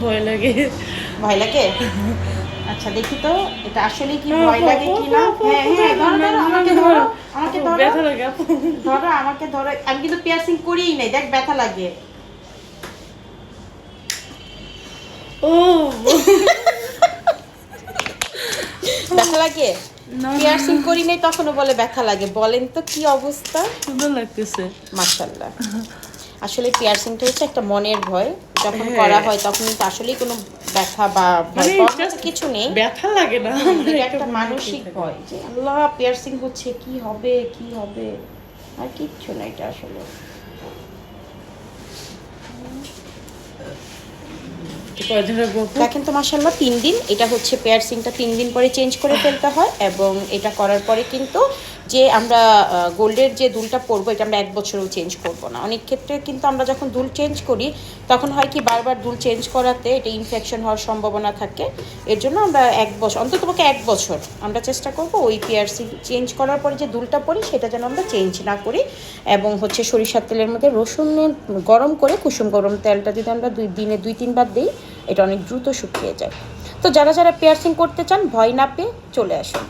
ভয় লাগে। ভয় লাগে? আচ্ছা দেখি তো এটা আসলে কি ভয় লাগে কিনা। হ্যাঁ হ্যাঁ ধরো ধরো আমাকে ধরো আমাকে ধরো ব্যথা লাগে আপু। ধরো আমাকে ধরো। আমি কিন্তু পিয়ারসিং করিই নাই, দেখ ব্যথা লাগে। ও ব্যথা লাগে? না পিয়ারসিং করি নাই তখনও বলে ব্যথা লাগে, বলেন তো কি অবস্থা। সুন্দর লাগতেছে। মাশাআল্লাহ। আসলে পিয়ারসিংটা হচ্ছে একটা মনের ভয়, যখন হ্যাঁ। করা হয় তখন কিন্তু আসলেই কোনো ব্যথা বা ভয় মানে পাওয়ার মতো just কিছু নেই। ব্যথা লাগে না, এটা একটা মানসিক ভয় যে আল্লাহ পিয়ারসিং হচ্ছে, কি হবে কি হবে, আর কিচ্ছু না এটা আসলে। কয়দিন রাখবো আপু? দেখেন তো মাশাআল্লাহ 3 দিন, এটা হচ্ছে পিয়ারসিংটা 3 দিন পরে চেঞ্জ করে ফেলতে হয়, এবং এটা করার পরে কিন্তু যে আমরা গোল্ডের যে দুলটা পরবো এটা আমরা 1 বছরেও চেঞ্জ করব না। অনেক ক্ষেত্রে কিন্তু আমরা যখন দুল চেঞ্জ করি তখন হয় কি বারবার দুল চেঞ্জ করাতে এটা ইনফেকশন হওয়ার সম্ভাবনা থাকে। এর জন্য আমরা 1 বছর অন্ততপক্ষে 1 বছর আমরা চেষ্টা করব ওই পিয়ারসিং চেঞ্জ করার পরে যে দুলটা পরি সেটা যেন আমরা চেঞ্জ না করি। এবং হচ্ছে সরিষার তেলের মধ্যে রসুনের গরম করে কুসুম গরম তেলটা যদি আমরা দিনে 2-3 বার দিই এটা অনেক দ্রুত শুকিয়ে যায়। তো যারা যারা পিয়ারসিং করতে চান ভয় না পেয়ে চলে আসুন।